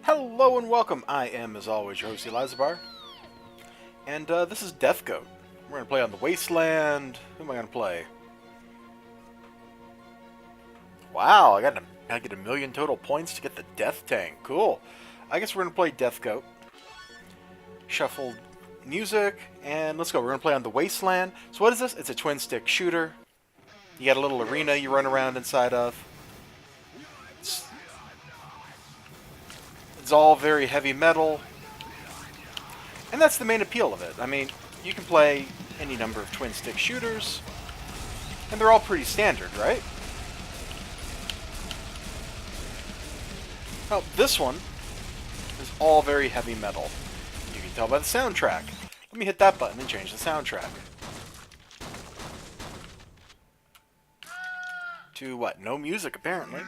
Hello and welcome. I am, as always, your host, Elizabar. And this is Death Goat. We're going to play on the Wasteland. Who am I going to play? Wow, I gotta get a million total points to get the Death Tank. Cool. I guess we're going to play Death Goat. Shuffled music, and let's go. We're going to play on the Wasteland. So what is this? It's a twin-stick shooter. You got a little arena you run around inside of. It's all very heavy metal. And that's the main appeal of it. I mean, you can play any number of twin-stick shooters, and they're all pretty standard, right? Well, this one is all very heavy metal. You can tell by the soundtrack. Let me hit that button and change the soundtrack. To what? No music, apparently.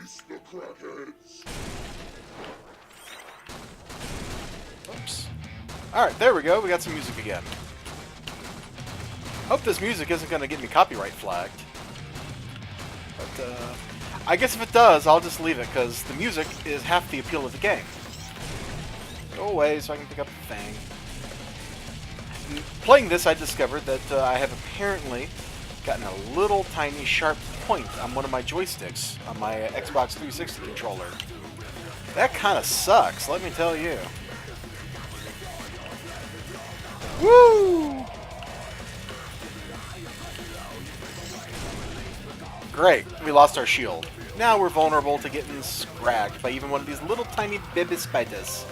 Oops. Alright, there we go. We got some music again. Hope this music isn't going to get me copyright flagged. But, I guess if it does, I'll just leave it, because the music is half the appeal of the game. Go away so I can pick up the thing. And playing this, I discovered that I have apparently gotten a little tiny sharp point on one of my joysticks on my Xbox 360 controller. That kind of sucks, let me tell you. Woo! Great, we lost our shield. Now we're vulnerable to getting scragged by even one of these little tiny baby spiders.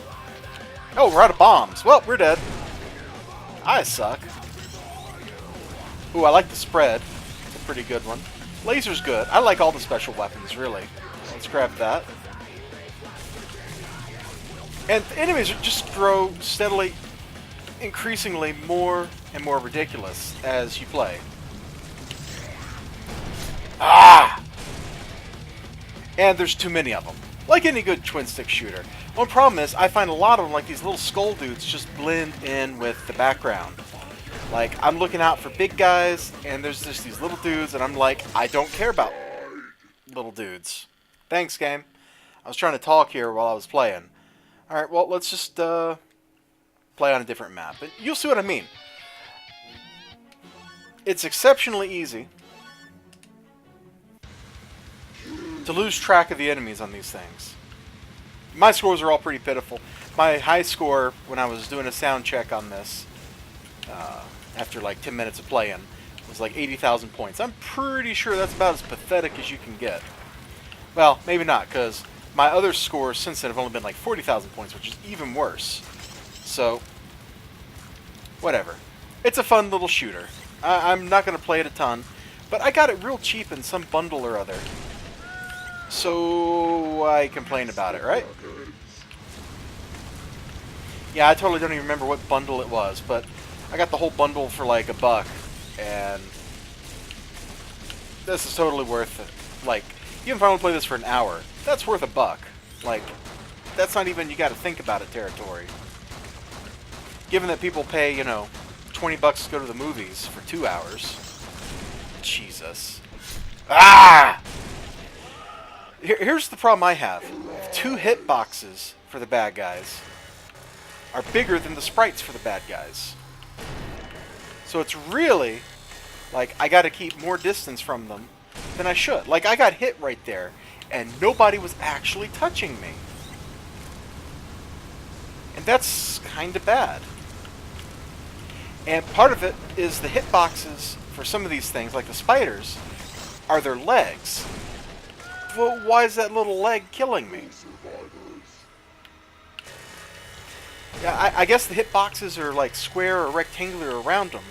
Oh, we're out of bombs. Well, we're dead. I suck. Ooh, I like the spread. It's a pretty good one. Laser's good. I like all the special weapons, really. Let's grab that. And the enemies just grow steadily, increasingly more and more ridiculous as you play. Ah! And there's too many of them. Like any good twin-stick shooter. One problem is, I find a lot of them, like these little skull dudes, just blend in with the background. Like, I'm looking out for big guys, and there's just these little dudes, and I'm like, I don't care about little dudes. Thanks, game. I was trying to talk here while I was playing. Alright, well, let's just, play on a different map. And you'll see what I mean. It's exceptionally easy to lose track of the enemies on these things. My scores are all pretty pitiful. My high score when I was doing a sound check on this, after like 10 minutes of playing, was like 80,000 points. I'm pretty sure that's about as pathetic as you can get. Well, maybe not, because my other scores since then have only been like 40,000 points, which is even worse. So, whatever. It's a fun little shooter. I'm not going to play it a ton, but I got it real cheap in some bundle or other. So, I complain about it, right? Yeah, I totally don't even remember what bundle it was, but I got the whole bundle for like $1, and this is totally worth it. Like, even if I want to play this for an hour, that's worth $1. Like, that's not even you got to think about it territory. Given that people pay, you know, $20 to go to the movies for 2 hours. Jesus. Ah! Here's the problem I have. 2 hitboxes for the bad guys are bigger than the sprites for the bad guys. So it's really, like, I gotta keep more distance from them than I should. Like, I got hit right there, and nobody was actually touching me. And that's kinda bad. And part of it is the hitboxes for some of these things, like the spiders, are their legs. Well, why is that little leg killing me? Yeah, I guess the hitboxes are like square or rectangular around them,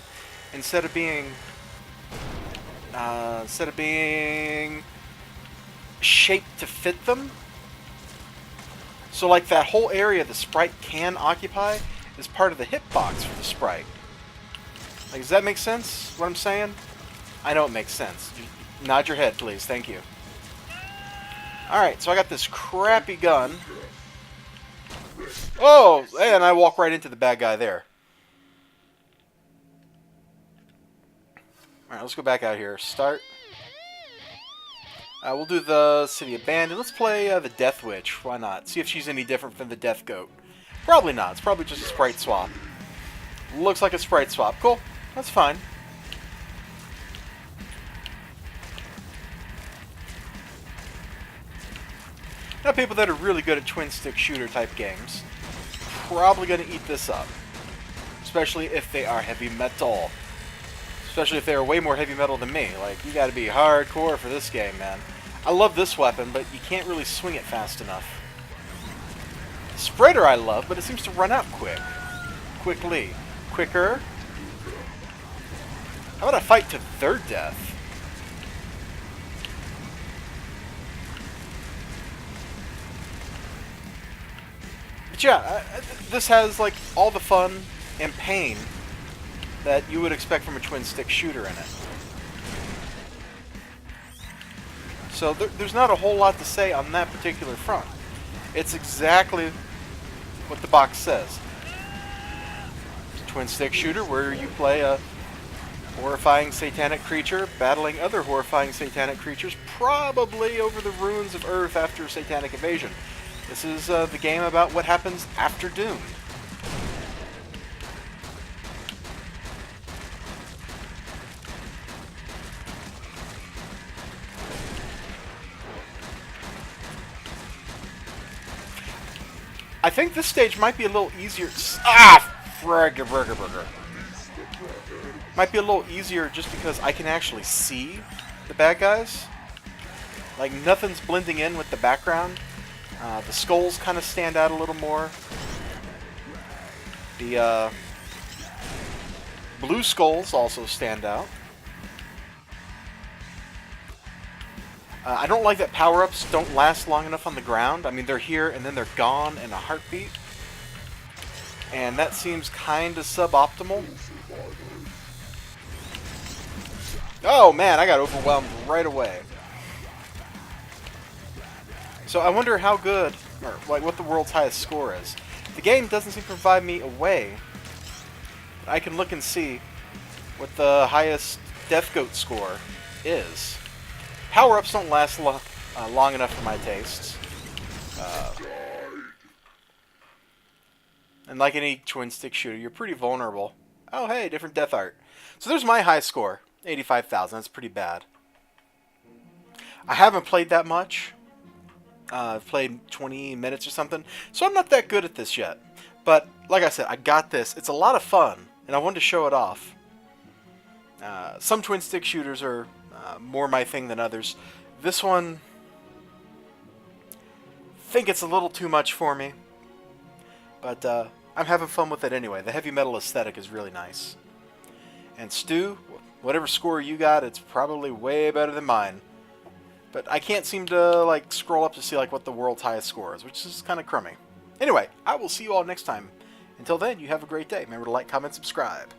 instead of being shaped to fit them. So like that whole area the sprite can occupy is part of the hitbox for the sprite. Like, does that make sense, what I'm saying? I know it makes sense. Nod your head, please. Thank you. Alright, so I got this crappy gun. Oh, and I walk right into the bad guy there. Alright, let's go back out here. Start. We'll do the City Abandoned. Let's play the Death Witch. Why not? See if she's any different from the Death Goat. Probably not. It's probably just a sprite swap. Looks like a sprite swap. Cool. That's fine. Now, people that are really good at twin-stick shooter type games probably going to eat this up. Especially if they are heavy metal. Especially if they are way more heavy metal than me. Like, you got to be hardcore for this game, man. I love this weapon, but you can't really swing it fast enough. Spreader I love, but it seems to run out quickly. Quicker. How about a fight to their death? But yeah, this has like all the fun and pain that you would expect from a twin-stick shooter in it. So there's not a whole lot to say on that particular front. It's exactly what the box says. Twin-stick shooter where you play a horrifying satanic creature battling other horrifying satanic creatures, probably over the ruins of Earth after satanic invasion. This is the game about what happens after Doom. I think this stage might be a little easier. Burger. Might be a little easier just because I can actually see the bad guys. Like, nothing's blending in with the background. The skulls kind of stand out a little more. The blue skulls also stand out. I don't like that power-ups don't last long enough on the ground. I mean, they're here and then they're gone in a heartbeat. And that seems kind of suboptimal. Oh man, I got overwhelmed right away. So I wonder how good, or like what the world's highest score is. The game doesn't seem to provide me a way. I can look and see what the highest Death Goat score is. Power-ups don't last long enough for my tastes. And like any twin-stick shooter, you're pretty vulnerable. Oh, hey, different death art. So there's my high score, 85,000. That's pretty bad. I haven't played that much. I've played 20 minutes or something. So I'm not that good at this yet. But, like I said, I got this. It's a lot of fun, and I wanted to show it off. Some twin-stick shooters are more my thing than others. This one, I think it's a little too much for me. But I'm having fun with it anyway. The heavy metal aesthetic is really nice. And Stu, whatever score you got, it's probably way better than mine. But I can't seem to like scroll up to see like what the world's highest score is, which is kind of crummy. Anyway, I will see you all next time. Until then, you have a great day. Remember to like, comment, subscribe.